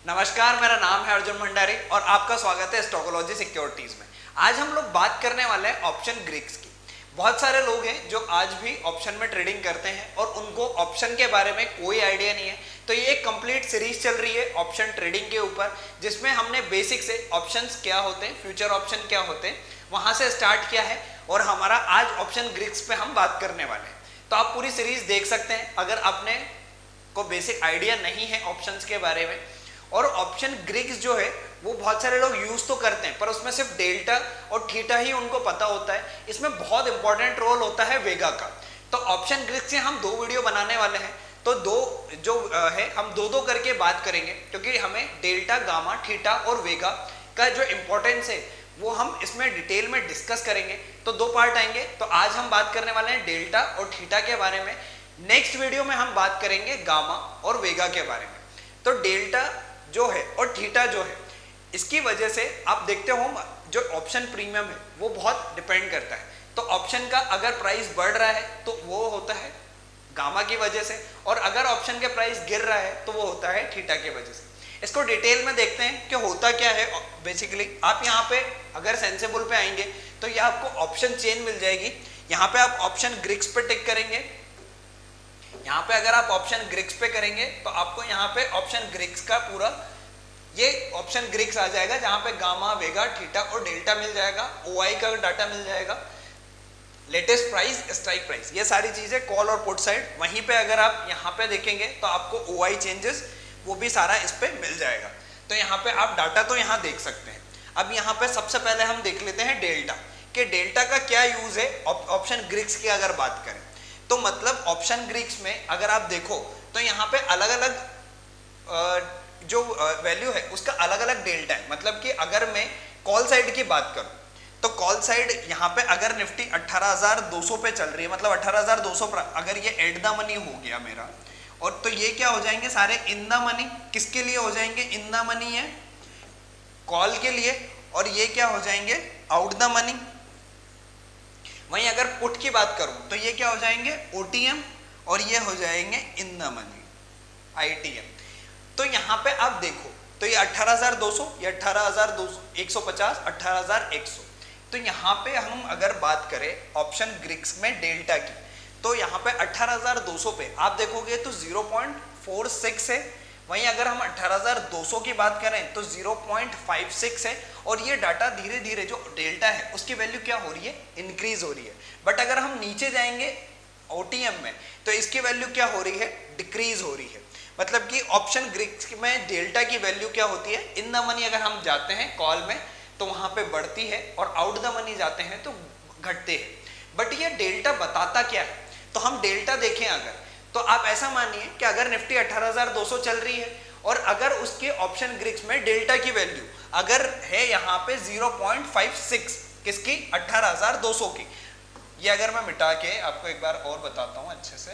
नमस्कार, मेरा नाम है अर्जुन भंडारी और आपका स्वागत है स्टॉकोलॉजी सिक्योरिटीज में। आज हम लोग बात करने वाले हैं ऑप्शन ग्रिक्स की। बहुत सारे लोग हैं जो आज भी ऑप्शन में ट्रेडिंग करते हैं और उनको ऑप्शन के बारे में कोई आइडिया नहीं है। तो ये एक कंप्लीट सीरीज चल रही है ऑप्शन ट्रेडिंग के ऊपर, जिसमें हमने बेसिक से ऑप्शंस क्या होते हैं, फ्यूचर ऑप्शन क्या होते हैं, वहां से स्टार्ट किया है और हमारा आज ऑप्शन ग्रिक्स पे हम बात करने वाले हैं। तो आप पूरी सीरीज देख सकते हैं अगर आपने को बेसिक आइडिया नहीं है ऑप्शंस के बारे में। और ऑप्शन ग्रिक्स जो है वो बहुत सारे लोग यूज तो करते हैं, पर उसमें सिर्फ डेल्टा और थीटा ही उनको पता होता है। इसमें बहुत इंपॉर्टेंट रोल होता है वेगा का। तो ऑप्शन ग्रिक्स से हम 2 वीडियो बनाने वाले हैं, तो हम दो करके बात करेंगे, क्योंकि हमें डेल्टा, गामा, थीटा और वेगा का जो इंपॉर्टेंस है वो हम इसमें डिटेल में डिस्कस करेंगे। तो 2 पार्ट आएंगे। तो आज हम बात करने वाले हैं डेल्टा और थीटा के बारे में। नेक्स्ट वीडियो में हम बात करेंगे गामा और वेगा के बारे में। तो डेल्टा जो है और थीटा जो है, इसकी वजह से आप देखते हो जो ऑप्शन प्रीमियम है वो बहुत डिपेंड करता है। तो ऑप्शन का अगर प्राइस बढ़ रहा है तो वो होता है गामा की वजह से, और अगर ऑप्शन के प्राइस गिर रहा है तो वो होता है थीटा की वजह से। इसको डिटेल में देखते हैं कि होता क्या है। बेसिकली आप यहाँ पे अगर सेंसिबल पे आएंगे तो ये आपको ऑप्शन चेन मिल जाएगी। यहाँ पे आप ऑप्शन ग्रिक्स पे टिक करेंगे। यहाँ पे अगर आप ऑप्शन ग्रिक्स पे करेंगे तो आपको यहाँ पे ऑप्शन ग्रिक्स का पूरा ये ऑप्शन ग्रिक्स आ जाएगा, जहाँ पे गामा, वेगा, थीटा और डेल्टा मिल जाएगा, ओआई का डाटा मिल जाएगा, लेटेस्ट प्राइस, स्ट्राइक प्राइस, ये सारी चीजें कॉल और पुट साइड। वहीं पे अगर आप यहाँ पे देखेंगे तो आपको ओआई चेंजेस वो भी सारा इस पे मिल जाएगा। तो यहाँ पे आप डाटा तो यहाँ देख सकते हैं। अब यहाँ पे सबसे पहले हम देख लेते हैं डेल्टा, कि डेल्टा का क्या यूज है ऑप्शन ग्रिक्स की अगर बात करें। तो मतलब ऑप्शन ग्रिक्स में अगर आप देखो तो यहाँ पे अलग अलग जो वैल्यू है उसका अलग अलग डेल्टा है। मतलब कि अगर मैं कॉल साइड की बात करूं तो कॉल साइड यहाँ पे अगर निफ्टी 18,200 पे चल रही है, मतलब 18,200 अगर ये एट द मनी हो गया मेरा, और तो ये क्या हो जाएंगे सारे इन द मनी। किसके लिए हो जाएंगे? इन द मनी है कॉल के लिए, और ये क्या हो जाएंगे? Out the money. वहीं अगर पुट की बात करूं तो ये क्या हो जाएंगे? ओटीएम, और ये हो जाएंगे इन द मनी, आईटीएम। तो यहाँ पे आप देखो तो ये 18,200, ये 18,150, 18,100। तो यहाँ पे हम अगर बात करें ऑप्शन ग्रिक्स में डेल्टा की, तो यहाँ पे 18,200 पे आप देखोगे तो 0.46 है। वहीं अगर हम 18,200 की बात करें तो 0.56 है। और ये डाटा धीरे धीरे जो डेल्टा है उसकी वैल्यू क्या हो रही है? इंक्रीज हो रही है। बट अगर हम नीचे जाएंगे ओटीएम में तो इसकी वैल्यू क्या हो रही है? डिक्रीज हो रही है। मतलब कि ऑप्शन ग्रिक्स में डेल्टा की वैल्यू क्या होती है? इन द मनी अगर हम जाते हैं कॉल में तो वहां पे बढ़ती है, और आउट द मनी जाते हैं तो घटते हैं। बट ये डेल्टा बताता क्या है? तो हम डेल्टा देखें अगर, तो आप ऐसा मानिए कि अगर निफ्टी 18,200 चल रही है और अगर उसके ऑप्शन ग्रिक्स में डेल्टा की वैल्यू अगर है यहाँ पे 0.56, किसकी? 18,200 की। ये अगर मैं मिटा के आपको एक बार और बताता हूं अच्छे से।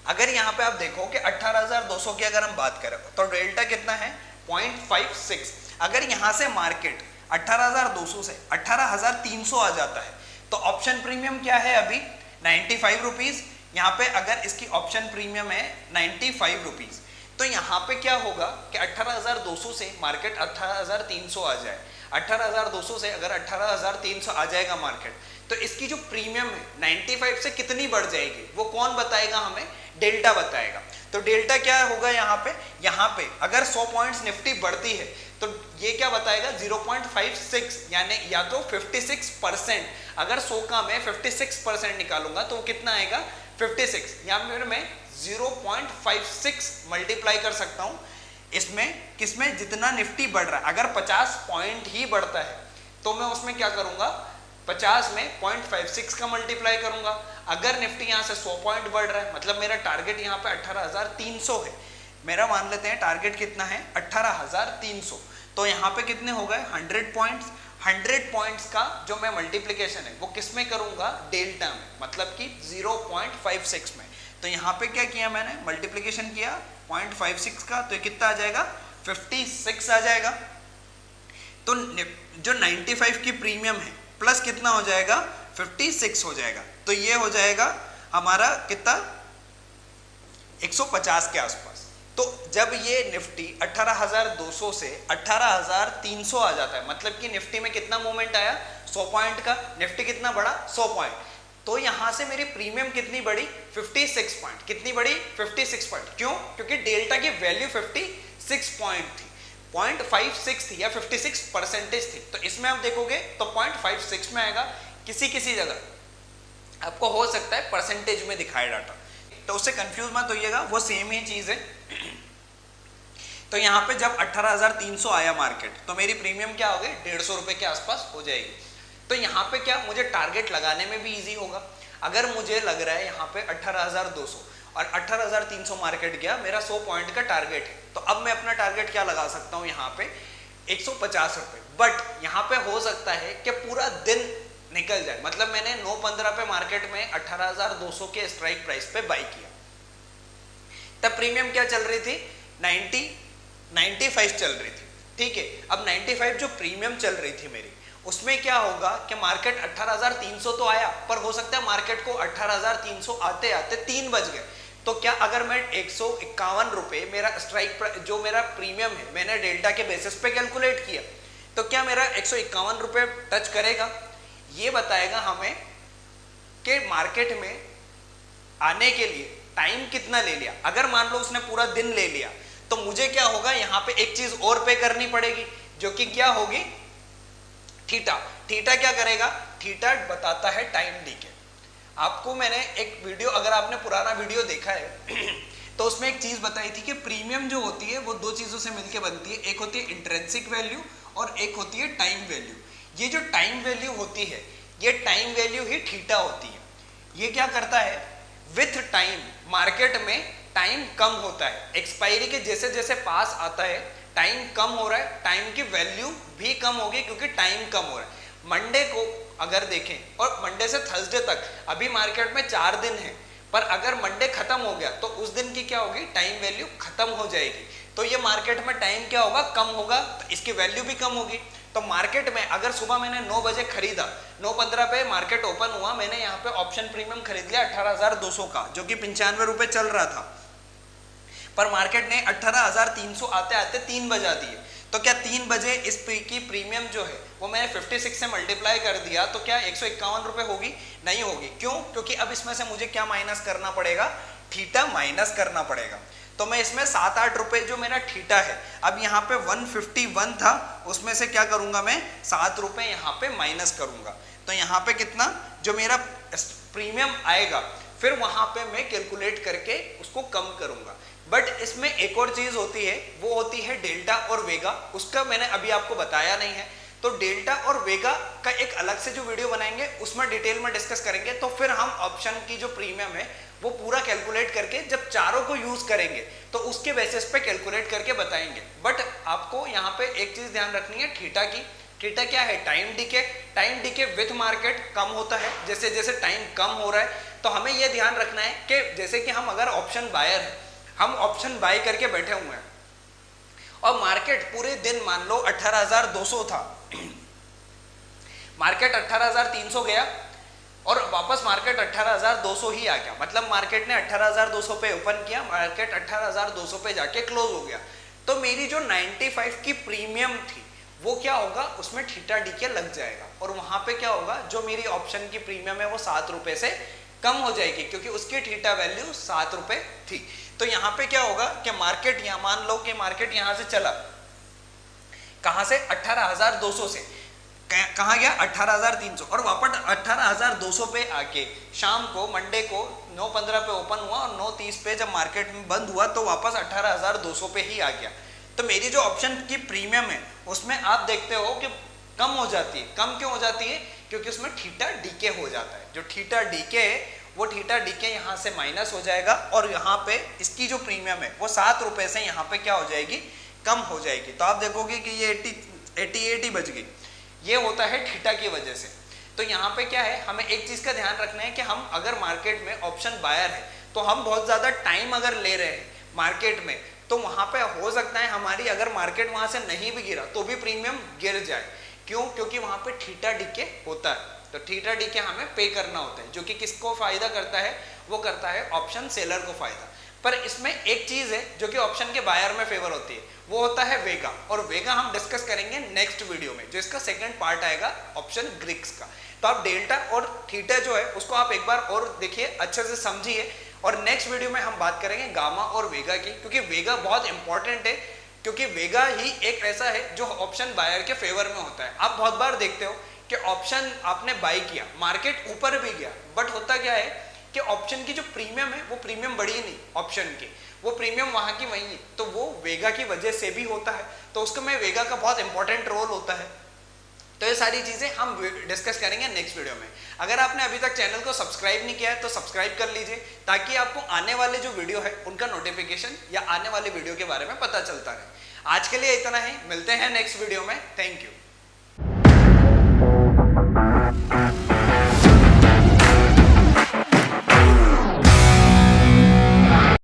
अगर यहाँ पे आप देखो कि 18,200 की अगर हम बात करें तो डेल्टा कितना है? 0.56। अगर यहाँ से मार्केट 18,200 से 18,300 आ जाता है तो ऑप्शन प्रीमियम क्या है अभी? 95 रुपीज। यहाँ पे अगर इसकी ऑप्शन प्रीमियम है 95 रुपीज, तो यहाँ पे क्या होगा कि 18,200 से मार्केट 18,300 आ जाए। 18,200 से अगर 18,300 आ जाएगा मार्केट, तो इसकी जो प्रीमियम है 95 से कितनी बढ़ जाएगी वो कौन बताएगा हमें? डेल्टा बताएगा। तो डेल्टा क्या होगा यहाँ पे अगर 100 पॉइंट्स निफ्टी बढ़ती है तो ये क्या बताएगा? 0.56, यानी या तो 56%। अगर 100 का मैं 56% निकालूंगा तो कितना आएगा? 56। या फिर मैं 0.56 मल्टीप्लाई कर सकता हूं इसमें, किसमें? जितना निफ्टी बढ़ रहा है। अगर 50 पॉइंट ही बढ़ता है तो मैं उसमें क्या करूंगा? 50 में 0.56 का मल्टीप्लाई करूंगा। अगर निफ्टी यहाँ से 100 पॉइंट बढ़ रहा है, मतलब मेरा टारगेट यहाँ पे 18,300 है। मेरा मान लेते हैं टारगेट कितना है? 18,300। तो यहाँ पे कितने हो गए? 100 पॉइंट्स। 100 पॉइंट्स का जो मैं मल्टीप्लिकेशन है वो किस में करूंगा? डेल्टा में, मतलब कि 0.56 में। तो यहाँ पे क्या किया मैंने? मल्टीप्लिकेशन किया 0.56 का, तो ये कितना आ जाएगा? 56 आ जाएगा। तो जो 95 की प्रीमियम है प्लस कितना हो जाएगा? 56 हो जाएगा। तो ये हो जाएगा हमारा कितना? 150 के आसपास। तो जब ये निफ्टी 18,200 से 18,300 आ जाता है, मतलब कि निफ्टी में कितना मूवमेंट आया, 100 पॉइंट का, निफ्टी कितना बढ़ा, 100 पॉइंट, तो यहां से मेरी प्रीमियम कितनी बढ़ी, 56 पॉइंट। कितनी बढ़ी, 56 पॉइंट। क्यों, क्योंकि डेल्टा की वैल्यू 56 पॉइंट थी, 0.56 थी या 56% थी। तो इसमें आप देखोगे तो 0.56 में आएगा, किसी किसी जगह आपको हो सकता है परसेंटेज में दिखाए डाटा, तो उससे कंफ्यूज मत होइएगा, वो सेम ही चीज है। तो यहाँ पे जब 18,300 आया मार्केट, तो मेरी प्रीमियम क्या हो गई, 150 रुपए के आसपास हो जाएगी। तो यहाँ पे क्या, मुझे टारगेट लगाने में भी इजी होगा। अगर मुझे लग रहा है यहाँ पे 18,200 और 18,300 मार्केट गया, मेरा 100 पॉइंट का टारगेट है, तो अब मैं अपना टारगेट क्या लगा सकता हूँ यहाँ पे, 150 रुपए। बट यहाँ पे हो सकता है कि पूरा दिन निकल जाए, मतलब मैंने 9:15 पे मार्केट में 18,200 के स्ट्राइक प्राइस पे बाई किया, तब प्रीमियम क्या चल रही थी, 95 चल रही थी, ठीक है। अब 95 जो प्रीमियम चल रही थी मेरी, उसमें क्या होगा कि मार्केट 18,300 तो आया, पर हो सकता है मार्केट को 18,300 आते आते 3 बज गए। तो क्या अगर मैं 151 रुपए मेरा स्ट्राइक जो मेरा प्रीमियम है, मैंने डेल्टा के बेसिस पे कैलकुलेट किया, तो क्या मेरा 151 रुपए टच करेगा, ये बताएगा हमें कि मार्केट में आने के लिए टाइम कितना ले लिया। अगर मान लो उसने पूरा दिन ले लिया, तो मुझे क्या होगा, यहाँ पे एक चीज और पे करनी पड़ेगी, जो कि क्या होगी, थीटा। थीटा क्या करेगा, थीटा बताता है टाइम डीके। आपको मैंने एक वीडियो, अगर आपने पुराना वीडियो देखा है तो उसमें एक चीज बताई थी कि प्रीमियम जो होती है वो दो चीजों से मिलकर बनती है, एक होती है इंट्रिंसिक वैल्यू और एक होती है टाइम वैल्यू। ये जो टाइम वैल्यू होती है, ये टाइम वैल्यू ही थीटा होती है। ये क्या करता है, विथ टाइम मार्केट में टाइम कम होता है, एक्सपायरी के जैसे जैसे पास आता है टाइम कम हो रहा है, टाइम की वैल्यू भी कम होगी क्योंकि टाइम कम हो रहा है। मंडे को अगर देखें, और मंडे से थर्सडे तक अभी मार्केट में 4 दिन है, पर अगर मंडे खत्म हो गया तो उस दिन की क्या होगी, टाइम वैल्यू खत्म हो जाएगी। तो ये मार्केट में टाइम क्या होगा, कम होगा, तो इसकी वैल्यू भी कम होगी। तो मार्केट में अगर सुबह मैंने 9 बजे खरीदा, 9:15 पे मार्केट ओपन हुआ, मैंने यहाँ पे ऑप्शन प्रीमियम खरीद लिया 18,200 का, जो कि 95 रुपए चल रहा था, पर मार्केट ने 18,300 आते आते 3 बजा दिए। तो क्या 3 बजे इस की प्रीमियम जो है वो मैंने 56 से मल्टीप्लाई कर दिया, तो क्या 151 रुपए होगी, नहीं होगी। क्यों, क्योंकि अब इसमें से मुझे क्या माइनस करना पड़ेगा, थीटा माइनस करना पड़ेगा। तो मैं इसमें 7-8 रुपए जो मेरा थीटा है, अब यहाँ पे 151 था, उसमें से क्या करूंगा मैं, 7 रुपए यहाँ पे माइनस करूंगा। तो यहाँ पे कितना जो मेरा प्रीमियम आएगा, फिर वहां पे मैं कैलकुलेट करके उसको कम करूंगा। बट इसमें एक और चीज होती है, वो होती है डेल्टा और वेगा, उसका मैंने अभी आपको बताया नहीं है। तो डेल्टा और वेगा का एक अलग से जो वीडियो बनाएंगे, उसमें डिटेल में डिस्कस करेंगे। तो फिर हम ऑप्शन की जो प्रीमियम है वो पूरा कैलकुलेट करके जब चारों को यूज करेंगे तो उसके बेसिस पे कैलकुलेट करके बताएंगे। बट आपको यहाँ पे एक चीज ध्यान रखनी है थीटा की। थीटा क्या है, time decay. Time decay with market कम होता है, जैसे जैसे टाइम कम हो रहा है। तो हमें यह ध्यान रखना है कि जैसे कि हम अगर ऑप्शन बायर है, हम ऑप्शन बाय करके बैठे हुए हैं और मार्केट पूरे दिन मान लो 18,200 था, मार्केट 18,300 गया और वापस मार्केट 18,200 ही आ गया, मतलब मार्केट ने 18,200 पे ओपन किया, मार्केट 18,200 पे जाके क्लोज हो गया। तो मेरी जो 95 की प्रीमियम थी वो क्या होगा, उसमें थीटा डीके लग जाएगा और वहां पे क्या होगा, जो मेरी ऑप्शन की प्रीमियम है वो 7 रुपए से कम हो जाएगी क्योंकि उसकी थीटा वैल्यू 7 रुपए थी। तो यहाँ पे क्या होगा कि मार्केट, यहाँ मान लो कि मार्केट यहाँ से चला, कहाँ से, 18,200 से कहाँ गया, 18,300, और वापस 18,200 पे आके शाम को मंडे को 9:15 पे ओपन हुआ और 9:30 पे जब मार्केट में बंद हुआ तो वापस 18,200 पे ही आ गया। तो मेरी जो ऑप्शन की प्रीमियम है उसमें आप देखते हो कि कम हो जाती है। कम क्यों हो जाती है, क्योंकि उसमें थीटा डीके हो जाता है। जो थीटा डीके है वो थीटा डीके यहाँ से माइनस हो जाएगा और यहाँ पे इसकी जो प्रीमियम है वो 7 रुपए से यहाँ पे क्या हो जाएगी, कम हो जाएगी। तो आप देखोगे कि ये 88 बच गई, ये होता है थीटा की वजह से। तो यहाँ पे क्या है, हमें एक चीज का ध्यान रखना है कि हम अगर मार्केट में ऑप्शन बायर है तो हम बहुत ज्यादा टाइम अगर ले रहे हैं मार्केट में, तो वहां पे हो सकता है हमारी अगर मार्केट वहां से नहीं भी गिरा तो भी प्रीमियम गिर जाए। क्यों, क्योंकि वहां पे थीटा डीके होता है। तो थीटा डीके हमें पे करना होता है, जो कि किसको फायदा करता है, वो करता है ऑप्शन सेलर को फायदा। पर इसमें एक चीज है जो कि ऑप्शन के बायर में फेवर होती है, वो होता है वेगा, और वेगा हम डिस्कस करेंगे नेक्स्ट वीडियो में, जो इसका सेकंड पार्ट आएगा ऑप्शन ग्रीक्स का। तो आप डेल्टा और थीटा जो है उसको आप एक बार और देखिए, अच्छे से समझिए, और नेक्स्ट वीडियो में हम बात करेंगे गामा और वेगा की, क्योंकि वेगा बहुत इंपॉर्टेंट है, क्योंकि वेगा ही एक ऐसा है जो ऑप्शन बायर के फेवर में होता है। आप बहुत बार देखते हो कि ऑप्शन आपने बाई किया, मार्केट ऊपर भी गया, बट होता क्या है कि ऑप्शन की जो प्रीमियम है वो प्रीमियम बढ़ी नहीं, ऑप्शन की वो प्रीमियम वहां की वही है, तो वो वेगा की वजह से भी होता है, तो उसको में वेगा का बहुत इंपॉर्टेंट रोल होता है। तो ये सारी चीजें हम डिस्कस करेंगे नेक्स्ट वीडियो में। अगर आपने अभी तक चैनल को सब्सक्राइब नहीं किया है तो सब्सक्राइब कर लीजिए, ताकि आपको आने वाले जो वीडियो है उनका नोटिफिकेशन या आने वाले वीडियो के बारे में पता चलता रहे। आज के लिए इतना ही, मिलते हैं नेक्स्ट वीडियो में। Thank you.